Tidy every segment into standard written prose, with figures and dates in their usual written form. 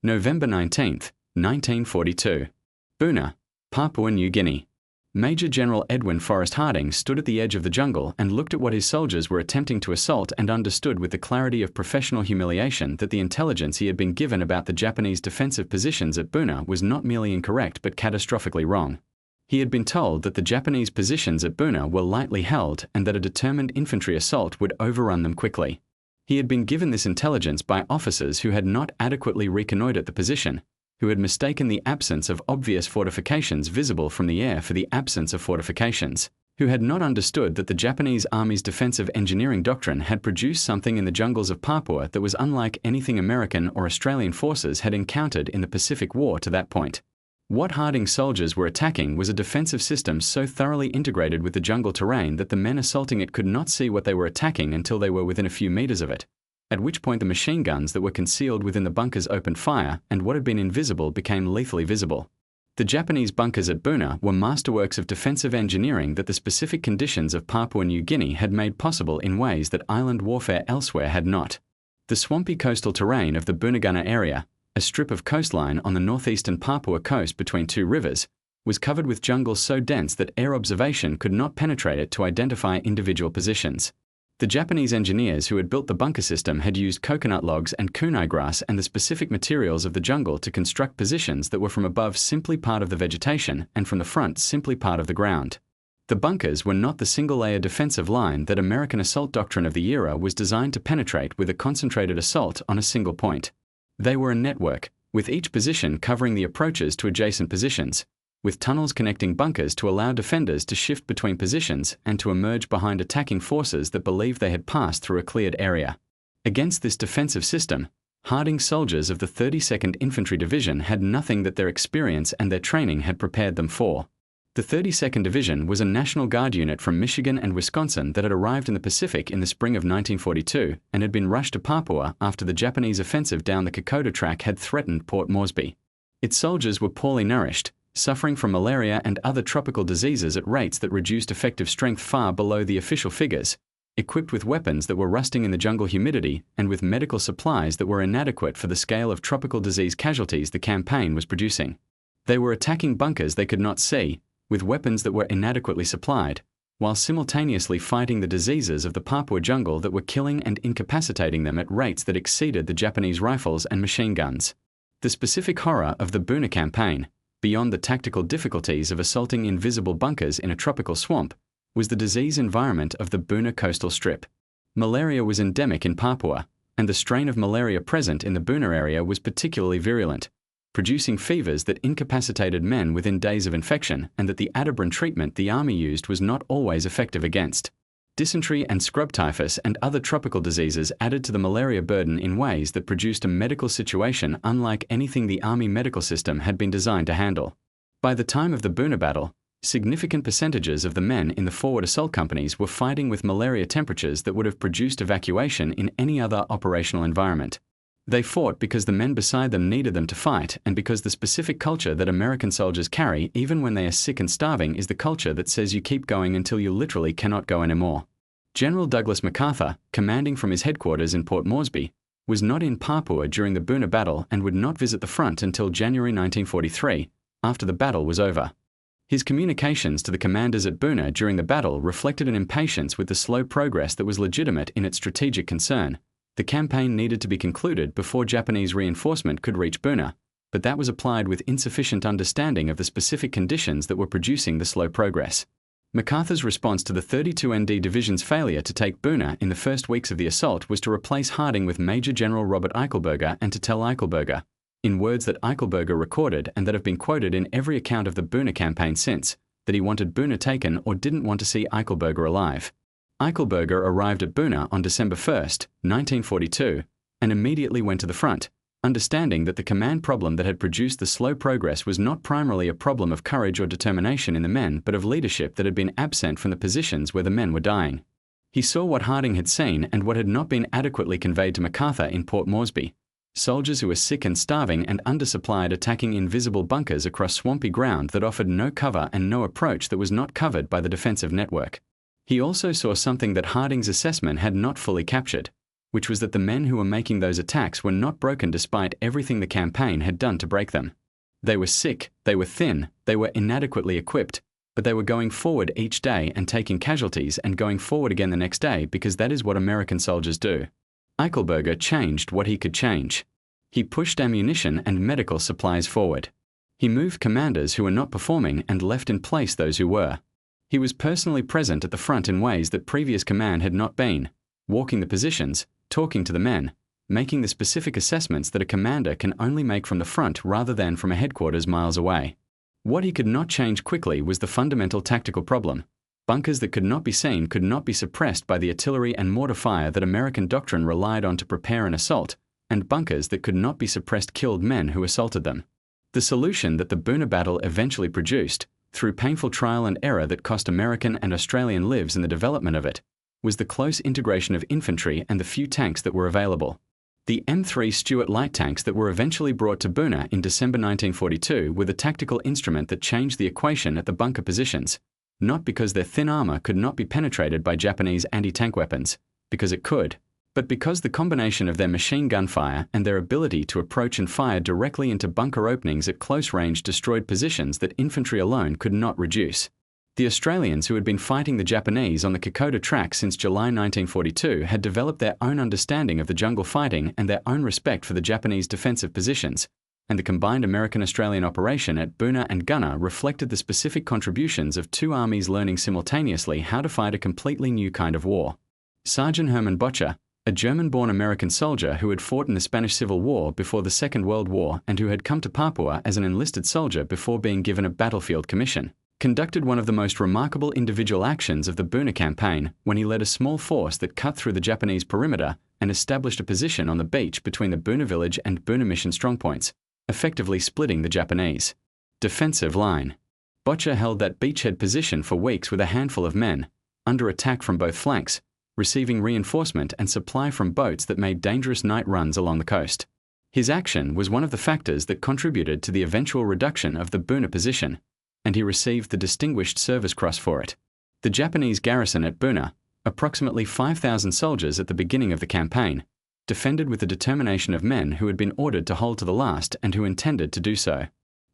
November 19, 1942. Buna, Papua New Guinea. Major General Edwin Forrest Harding stood at the edge of the jungle and looked at what his soldiers were attempting to assault and understood with the clarity of professional humiliation that the intelligence he had been given about the Japanese defensive positions at Buna was not merely incorrect but catastrophically wrong. He had been told that the Japanese positions at Buna were lightly held and that a determined infantry assault would overrun them quickly. He had been given this intelligence by officers who had not adequately reconnoitred the position, who had mistaken the absence of obvious fortifications visible from the air for the absence of fortifications, who had not understood that the Japanese Army's defensive engineering doctrine had produced something in the jungles of Papua that was unlike anything American or Australian forces had encountered in the Pacific War to that point. What Harding's soldiers were attacking was a defensive system so thoroughly integrated with the jungle terrain that the men assaulting it could not see what they were attacking until they were within a few meters of it, at which point the machine guns that were concealed within the bunkers opened fire and what had been invisible became lethally visible. The Japanese bunkers at Buna were masterworks of defensive engineering that the specific conditions of Papua New Guinea had made possible in ways that island warfare elsewhere had not. The swampy coastal terrain of the Buna-Gona area, a strip of coastline on the northeastern Papua coast between two rivers, was covered with jungle so dense that air observation could not penetrate it to identify individual positions. The Japanese engineers who had built the bunker system had used coconut logs and kunai grass and the specific materials of the jungle to construct positions that were from above simply part of the vegetation and from the front simply part of the ground. The bunkers were not the single-layer defensive line that American assault doctrine of the era was designed to penetrate with a concentrated assault on a single point. They were a network, with each position covering the approaches to adjacent positions, with tunnels connecting bunkers to allow defenders to shift between positions and to emerge behind attacking forces that believed they had passed through a cleared area. Against this defensive system, Harding's soldiers of the 32nd Infantry Division had nothing that their experience and their training had prepared them for. The 32nd Division was a National Guard unit from Michigan and Wisconsin that had arrived in the Pacific in the spring of 1942 and had been rushed to Papua after the Japanese offensive down the Kokoda Track had threatened Port Moresby. Its soldiers were poorly nourished, suffering from malaria and other tropical diseases at rates that reduced effective strength far below the official figures, equipped with weapons that were rusting in the jungle humidity and with medical supplies that were inadequate for the scale of tropical disease casualties the campaign was producing. They were attacking bunkers they could not see, with weapons that were inadequately supplied, while simultaneously fighting the diseases of the Papua jungle that were killing and incapacitating them at rates that exceeded the Japanese rifles and machine guns. The specific horror of the Buna campaign, beyond the tactical difficulties of assaulting invisible bunkers in a tropical swamp, was the disease environment of the Buna coastal strip. Malaria was endemic in Papua, and the strain of malaria present in the Buna area was particularly virulent, producing fevers that incapacitated men within days of infection and that the Adabran treatment the Army used was not always effective against. Dysentery and scrub typhus and other tropical diseases added to the malaria burden in ways that produced a medical situation unlike anything the Army medical system had been designed to handle. By the time of the Buna battle, significant percentages of the men in the forward assault companies were fighting with malaria temperatures that would have produced evacuation in any other operational environment. They fought because the men beside them needed them to fight and because the specific culture that American soldiers carry even when they are sick and starving is the culture that says you keep going until you literally cannot go anymore. General Douglas MacArthur, commanding from his headquarters in Port Moresby, was not in Papua during the Buna battle and would not visit the front until January 1943, after the battle was over. His communications to the commanders at Buna during the battle reflected an impatience with the slow progress that was legitimate in its strategic concern. The campaign needed to be concluded before Japanese reinforcement could reach Buna, but that was applied with insufficient understanding of the specific conditions that were producing the slow progress. MacArthur's response to the 32 ND Division's failure to take Buna in the first weeks of the assault was to replace Harding with Major General Robert Eichelberger and to tell Eichelberger, in words that Eichelberger recorded and that have been quoted in every account of the Buna campaign since, that he wanted Buna taken or didn't want to see Eichelberger alive. Eichelberger arrived at Buna on December 1, 1942, and immediately went to the front, understanding that the command problem that had produced the slow progress was not primarily a problem of courage or determination in the men but of leadership that had been absent from the positions where the men were dying. He saw what Harding had seen and what had not been adequately conveyed to MacArthur in Port Moresby: soldiers who were sick and starving and undersupplied attacking invisible bunkers across swampy ground that offered no cover and no approach that was not covered by the defensive network. He also saw something that Harding's assessment had not fully captured, which was that the men who were making those attacks were not broken despite everything the campaign had done to break them. They were sick, they were thin, they were inadequately equipped, but they were going forward each day and taking casualties and going forward again the next day because that is what American soldiers do. Eichelberger changed what he could change. He pushed ammunition and medical supplies forward. He moved commanders who were not performing and left in place those who were. He was personally present at the front in ways that previous command had not been, walking the positions, talking to the men, making the specific assessments that a commander can only make from the front rather than from a headquarters miles away. What he could not change quickly was the fundamental tactical problem. Bunkers that could not be seen could not be suppressed by the artillery and mortar fire that American doctrine relied on to prepare an assault, and bunkers that could not be suppressed killed men who assaulted them. The solution that the Buna battle eventually produced, through painful trial and error that cost American and Australian lives in the development of it, was the close integration of infantry and the few tanks that were available. The M3 Stuart light tanks that were eventually brought to Buna in December 1942 were the tactical instrument that changed the equation at the bunker positions, not because their thin armor could not be penetrated by Japanese anti-tank weapons, because it could, but because the combination of their machine gun fire and their ability to approach and fire directly into bunker openings at close range destroyed positions that infantry alone could not reduce. The Australians who had been fighting the Japanese on the Kokoda track since July 1942 had developed their own understanding of the jungle fighting and their own respect for the Japanese defensive positions, and the combined American-Australian operation at Buna and Gona reflected the specific contributions of two armies learning simultaneously how to fight a completely new kind of war. Sergeant Herman Bottcher, a German-born American soldier who had fought in the Spanish Civil War before the Second World War and who had come to Papua as an enlisted soldier before being given a battlefield commission, conducted one of the most remarkable individual actions of the Buna campaign when he led a small force that cut through the Japanese perimeter and established a position on the beach between the Buna village and Buna mission strongpoints, effectively splitting the Japanese defensive line. Bottcher held that beachhead position for weeks with a handful of men, under attack from both flanks, receiving reinforcement and supply from boats that made dangerous night runs along the coast. His action was one of the factors that contributed to the eventual reduction of the Buna position, and he received the Distinguished Service Cross for it. The Japanese garrison at Buna, approximately 5,000 soldiers at the beginning of the campaign, defended with the determination of men who had been ordered to hold to the last and who intended to do so.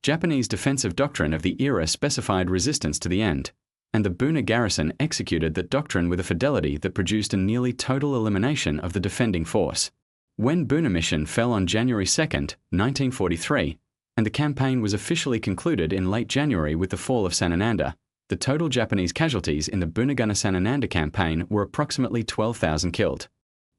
Japanese defensive doctrine of the era specified resistance to the end, and the Buna garrison executed that doctrine with a fidelity that produced a nearly total elimination of the defending force. When Buna mission fell on January 2, 1943, and the campaign was officially concluded in late January with the fall of Sanananda, the total Japanese casualties in the Buna-Gona-Sanananda campaign were approximately 12,000 killed.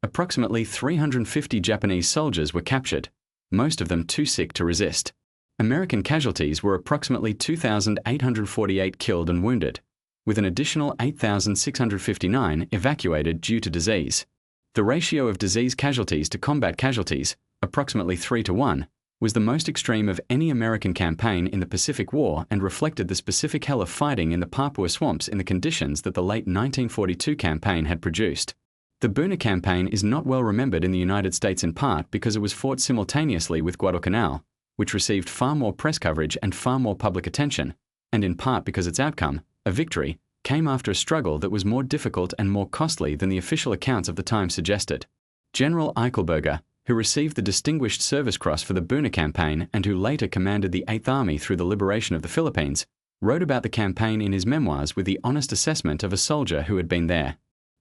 Approximately 350 Japanese soldiers were captured, most of them too sick to resist. American casualties were approximately 2,848 killed and wounded, with an additional 8,659 evacuated due to disease. The ratio of disease casualties to combat casualties, approximately 3-to-1, was the most extreme of any American campaign in the Pacific War and reflected the specific hell of fighting in the Papua swamps in the conditions that the late 1942 campaign had produced. The Buna campaign is not well remembered in the United States in part because it was fought simultaneously with Guadalcanal, which received far more press coverage and far more public attention, and in part because its outcome, a victory, came after a struggle that was more difficult and more costly than the official accounts of the time suggested. General Eichelberger, who received the Distinguished Service Cross for the Buna campaign and who later commanded the 8th Army through the liberation of the Philippines, wrote about the campaign in his memoirs with the honest assessment of a soldier who had been there.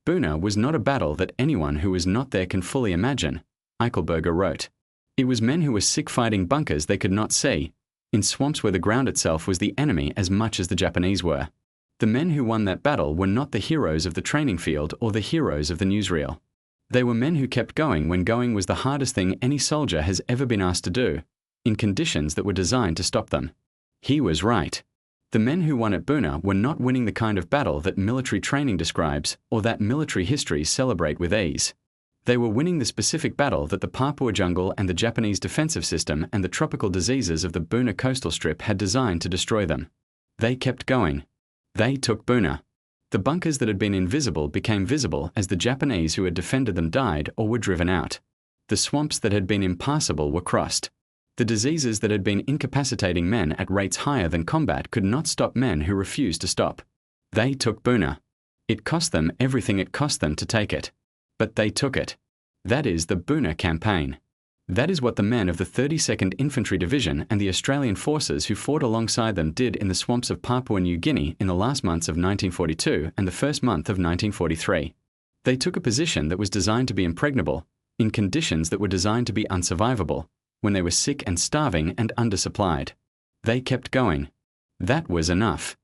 Buna was not a battle that anyone who was not there can fully imagine, Eichelberger wrote. It was men who were sick fighting bunkers they could not see, in swamps where the ground itself was the enemy as much as the Japanese were. The men who won that battle were not the heroes of the training field or the heroes of the newsreel. They were men who kept going when going was the hardest thing any soldier has ever been asked to do, in conditions that were designed to stop them. He was right. The men who won at Buna were not winning the kind of battle that military training describes or that military histories celebrate with ease. They were winning the specific battle that the Papua jungle and the Japanese defensive system and the tropical diseases of the Buna coastal strip had designed to destroy them. They kept going. They took Buna. The bunkers that had been invisible became visible as the Japanese who had defended them died or were driven out. The swamps that had been impassable were crossed. The diseases that had been incapacitating men at rates higher than combat could not stop men who refused to stop. They took Buna. It cost them everything it cost them to take it. But they took it. That is the Buna campaign. That is what the men of the 32nd Infantry Division and the Australian forces who fought alongside them did in the swamps of Papua New Guinea in the last months of 1942 and the first month of 1943. They took a position that was designed to be impregnable, in conditions that were designed to be unsurvivable, when they were sick and starving and undersupplied. They kept going. That was enough.